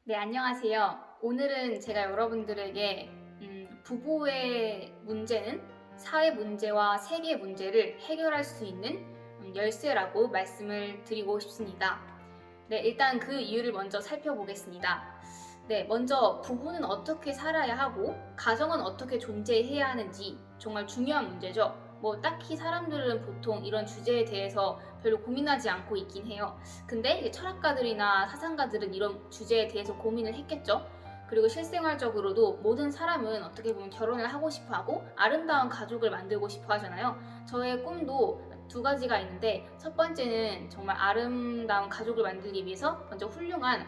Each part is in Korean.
네, 안녕하세요. 오늘은 제가 여러분들에게 부부의 문제는 사회 문제와 세계 문제를 해결할 수 있는 열쇠라고 말씀을 드리고 싶습니다. 네, 일단 그 이유를 먼저 살펴보겠습니다. 네, 먼저 부부는 어떻게 살아야 하고 가정은 어떻게 존재해야 하는지 정말 중요한 문제죠. 뭐 딱히 사람들은 보통 이런 주제에 대해서 별로 고민하지 않고 있긴 해요. 근데 철학가들이나 사상가들은 이런 주제에 대해서 고민을 했겠죠. 그리고 실생활적으로도 모든 사람은 어떻게 보면 결혼을 하고 싶어 하고 아름다운 가족을 만들고 싶어 하잖아요. 저의 꿈도 두 가지가 있는데 첫 번째는 정말 아름다운 가족을 만들기 위해서 먼저 훌륭한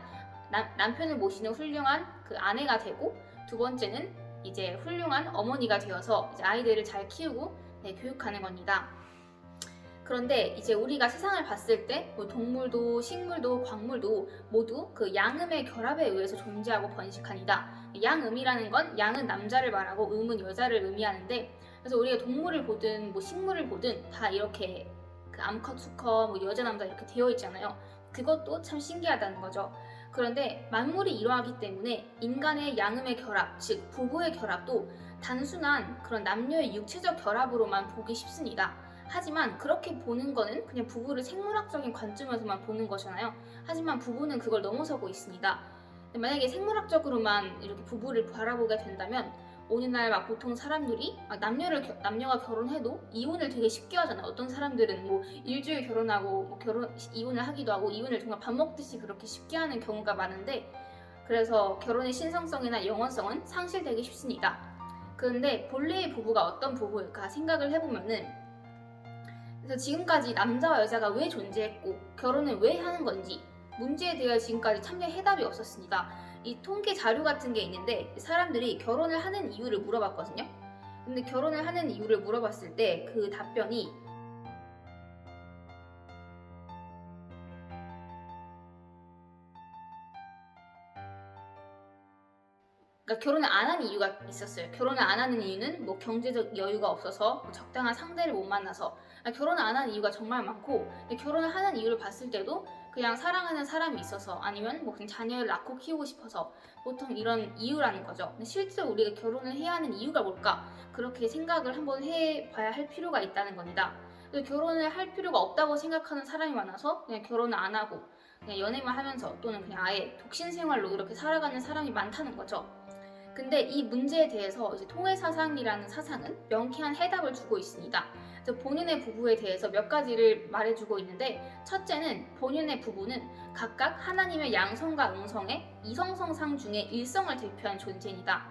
남편을 모시는 훌륭한 그 아내가 되고, 두 번째는 이제 훌륭한 어머니가 되어서 이제 아이들을 잘 키우고 교육하는 겁니다. 그런데 이제 우리가 세상을 봤을 때 뭐 동물도 식물도 광물도 모두 그 양음의 결합에 의해서 존재하고 번식하니다. 양음이라는 건 양은 남자를 말하고 음은 여자를 의미하는데, 그래서 우리가 동물을 보든 뭐 식물을 보든 다 이렇게 그 암컷 수컷 뭐 여자 남자 이렇게 되어 있잖아요. 그것도 참 신기하다는 거죠. 그런데 만물이 이러하기 때문에 인간의 양음의 결합, 즉 부부의 결합도 단순한 그런 남녀의 육체적 결합으로만 보기 쉽습니다. 하지만 그렇게 보는 거는 그냥 부부를 생물학적인 관점에서만 보는 거잖아요. 하지만 부부는 그걸 넘어서고 있습니다. 만약에 생물학적으로만 이렇게 부부를 바라보게 된다면 오늘날 막 보통 사람들이 남녀가 결혼해도 이혼을 되게 쉽게 하잖아요. 어떤 사람들은 뭐 일주일 결혼하고 뭐 이혼을 하기도 하고 이혼을 정말 밥 먹듯이 그렇게 쉽게 하는 경우가 많은데, 그래서 결혼의 신성성이나 영원성은 상실되기 쉽습니다. 그런데 본래의 부부가 어떤 부부일까 생각을 해보면은, 그래서 지금까지 남자와 여자가 왜 존재했고 결혼을 왜 하는 건지 문제에 대해 지금까지 참여 해답이 없었습니다. 이 통계 자료 같은 게 있는데 사람들이 결혼을 하는 이유를 물어봤거든요. 근데 결혼을 하는 이유를 물어봤을 때 그 답변이, 그러니까 결혼을 안 하는 이유가 있었어요. 결혼을 안 하는 이유는 뭐 경제적 여유가 없어서, 뭐 적당한 상대를 못 만나서. 결혼을 안 하는 이유가 정말 많고, 결혼을 하는 이유를 봤을 때도 그냥 사랑하는 사람이 있어서, 아니면 뭐 그냥 자녀를 낳고 키우고 싶어서, 보통 이런 이유라는 거죠. 근데 실제로 우리가 결혼을 해야 하는 이유가 뭘까? 그렇게 생각을 한번 해봐야 할 필요가 있다는 겁니다. 결혼을 할 필요가 없다고 생각하는 사람이 많아서 그냥 결혼을 안 하고 그냥 연애만 하면서, 또는 그냥 아예 독신 생활로 이렇게 살아가는 사람이 많다는 거죠. 근데 이 문제에 대해서 이제 통일사상이라는 사상은 명쾌한 해답을 주고 있습니다. 그래서 본인의 부부에 대해서 몇 가지를 말해주고 있는데, 첫째는 본인의 부부는 각각 하나님의 양성과 음성의 이성성상 중에 일성을 대표한 존재입니다.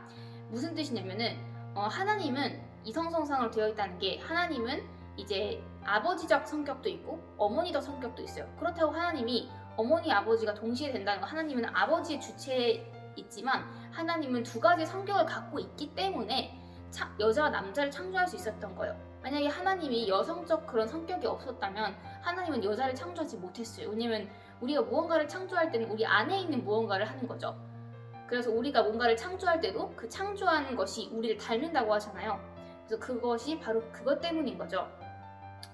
무슨 뜻이냐면은 하나님은 이성성상으로 되어 있다는 게, 하나님은 이제 아버지적 성격도 있고 어머니적 성격도 있어요. 그렇다고 하나님이 어머니 아버지가 동시에 된다는 건, 하나님은 아버지의 주체에 있지만 하나님은 두 가지 성격을 갖고 있기 때문에 여자와 남자를 창조할 수 있었던 거예요. 만약에 하나님이 여성적 그런 성격이 없었다면 하나님은 여자를 창조하지 못했어요. 왜냐면 우리가 무언가를 창조할 때는 우리 안에 있는 무언가를 하는 거죠. 그래서 우리가 뭔가를 창조할 때도 그 창조하는 것이 우리를 닮는다고 하잖아요. 그래서 그것이 바로 그것 때문인 거죠.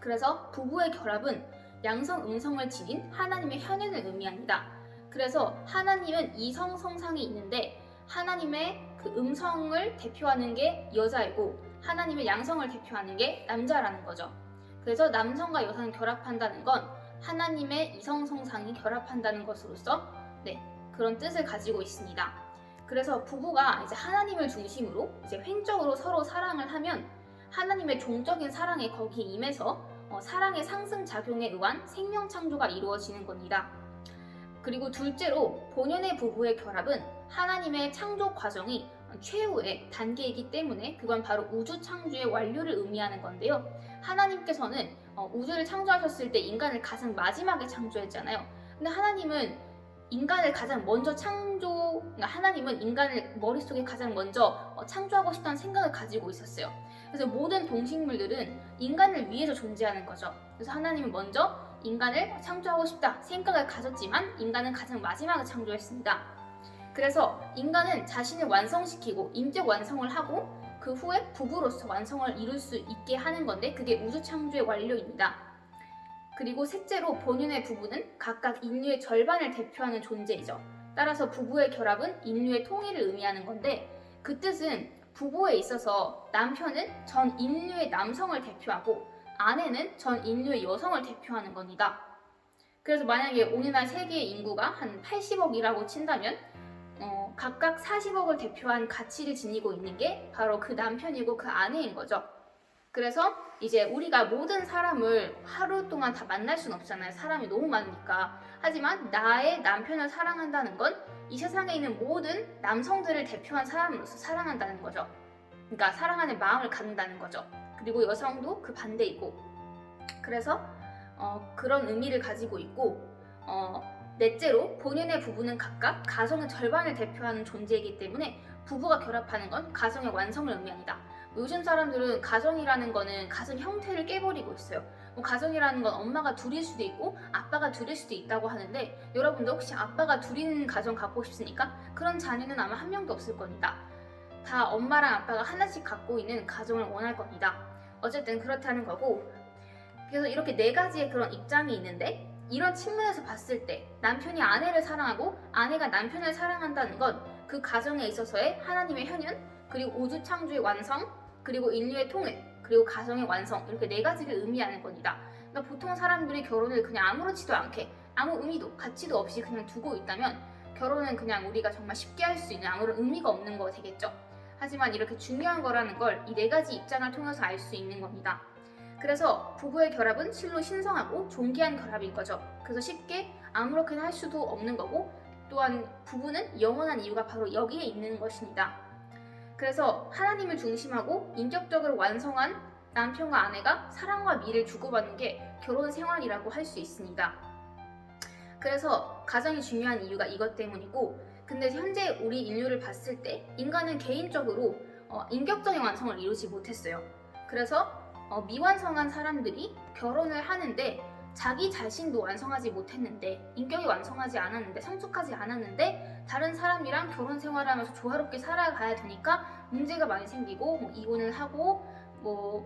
그래서 부부의 결합은 양성 음성을 지닌 하나님의 현현을 의미합니다. 그래서 하나님은 이성 성상이 있는데 하나님의 그 음성을 대표하는 게 여자이고 하나님의 양성을 대표하는 게 남자라는 거죠. 그래서 남성과 여성이 결합한다는 건 하나님의 이성 성상이 결합한다는 것으로서 그런 뜻을 가지고 있습니다. 그래서 부부가 이제 하나님을 중심으로 이제 횡적으로 서로 사랑을 하면 하나님의 종적인 사랑에 거기에 임해서 사랑의 상승작용에 의한 생명 창조가 이루어지는 겁니다. 그리고 둘째로 본연의 부부의 결합은 하나님의 창조 과정이 최후의 단계이기 때문에 그건 바로 우주 창조의 완료를 의미하는 건데요. 하나님께서는 우주를 창조하셨을 때 인간을 가장 마지막에 창조했잖아요. 근데 하나님은 인간을 가장 먼저 그러니까 하나님은 인간을 머릿속에 가장 먼저 창조하고 싶다는 생각을 가지고 있었어요. 그래서 모든 동식물들은 인간을 위해서 존재하는 거죠. 그래서 하나님은 먼저 인간을 창조하고 싶다 생각을 가졌지만 인간은 가장 마지막에 창조했습니다. 그래서 인간은 자신을 완성시키고 인적 완성을 하고 그 후에 부부로서 완성을 이룰 수 있게 하는 건데, 그게 우주 창조의 완료입니다. 그리고 셋째로 본인의 부부는 각각 인류의 절반을 대표하는 존재이죠. 따라서 부부의 결합은 인류의 통일을 의미하는 건데 그 뜻은 부부에 있어서 남편은 전 인류의 남성을 대표하고 아내는 전 인류의 여성을 대표하는 겁니다. 그래서 만약에 오늘날 세계의 인구가 한 80억이라고 친다면 각각 40억을 대표한 가치를 지니고 있는 게 바로 그 남편이고 그 아내인 거죠. 그래서 이제 우리가 모든 사람을 하루 동안 다 만날 수는 없잖아요. 사람이 너무 많으니까. 하지만 나의 남편을 사랑한다는 건 이 세상에 있는 모든 남성들을 대표한 사람으로서 사랑한다는 거죠. 그러니까 사랑하는 마음을 갖는다는 거죠. 그리고 여성도 그 반대이고. 그래서 그런 의미를 가지고 있고 넷째로 본인의 부부는 각각 가정의 절반을 대표하는 존재이기 때문에 부부가 결합하는 건 가정의 완성을 의미합니다. 요즘 사람들은 가정이라는 거는 가정 형태를 깨버리고 있어요. 가정이라는 건 엄마가 둘일 수도 있고 아빠가 둘일 수도 있다고 하는데 여러분도 혹시 아빠가 둘인 가정 갖고 싶습니까? 그런 자녀는 아마 한 명도 없을 겁니다. 다 엄마랑 아빠가 하나씩 갖고 있는 가정을 원할 겁니다. 어쨌든 그렇다는 거고 그래서 이렇게 네 가지의 그런 입장이 있는데 이런 측면에서 봤을 때 남편이 아내를 사랑하고 아내가 남편을 사랑한다는 건 그 가정에 있어서의 하나님의 현현 그리고 우주 창조의 완성 그리고 인류의 통일 그리고 가정의 완성 이렇게 네 가지를 의미하는 겁니다. 그러니까 보통 사람들이 결혼을 그냥 아무렇지도 않게 아무 의미도 가치도 없이 그냥 두고 있다면 결혼은 그냥 우리가 정말 쉽게 할 수 있는 아무런 의미가 없는 거 되겠죠. 하지만 이렇게 중요한 거라는 걸 이 네 가지 입장을 통해서 알 수 있는 겁니다. 그래서 부부의 결합은 실로 신성하고 존귀한 결합인 거죠. 그래서 쉽게 아무렇게나 할 수도 없는 거고 또한 부부는 영원한 이유가 바로 여기에 있는 것입니다. 그래서 하나님을 중심하고 인격적으로 완성한 남편과 아내가 사랑과 미를 주고받는 게 결혼 생활이라고 할 수 있습니다. 그래서 가정이 중요한 이유가 이것 때문이고 근데 현재 우리 인류를 봤을 때 인간은 개인적으로 인격적인 완성을 이루지 못했어요. 그래서 미완성한 사람들이 결혼을 하는데 자기 자신도 완성하지 못했는데 인격이 완성하지 않았는데 성숙하지 않았는데 다른 사람이랑 결혼 생활을 하면서 조화롭게 살아가야 되니까 문제가 많이 생기고 이혼을 하고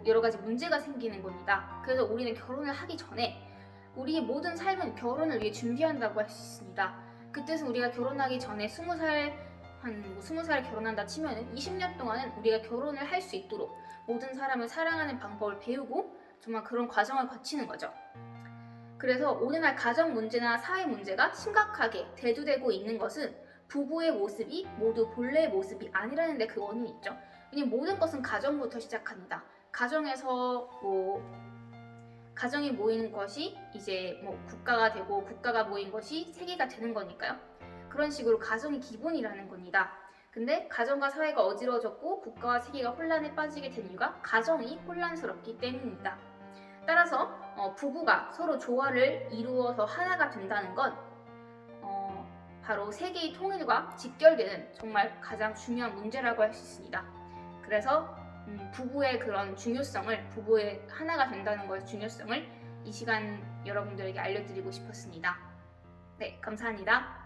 여러 가지 문제가 생기는 겁니다. 그래서 우리는 결혼을 하기 전에 우리의 모든 삶은 결혼을 위해 준비한다고 할 수 있습니다. 그 뜻은 우리가 결혼하기 전에 20살 결혼한다 치면은 20년 동안은 우리가 결혼을 할 수 있도록 모든 사람을 사랑하는 방법을 배우고 정말 그런 과정을 거치는 거죠. 그래서 오늘날 가정 문제나 사회 문제가 심각하게 대두되고 있는 것은 부부의 모습이 모두 본래의 모습이 아니라는 데 그 원인이 있죠. 왜냐면 모든 것은 가정부터 시작합니다. 가정에서 가정이 모이는 것이 이제 국가가 되고 국가가 모인 것이 세계가 되는 거니까요. 그런 식으로 가정이 기본이라는 겁니다. 근데 가정과 사회가 어지러워졌고 국가와 세계가 혼란에 빠지게 된 이유가 가정이 혼란스럽기 때문입니다. 따라서 부부가 서로 조화를 이루어서 하나가 된다는 건 바로 세계의 통일과 직결되는 정말 가장 중요한 문제라고 할 수 있습니다. 그래서 부부의 그런 중요성을 부부의 하나가 된다는 것의 중요성을 이 시간 여러분들에게 알려드리고 싶었습니다. 네, 감사합니다.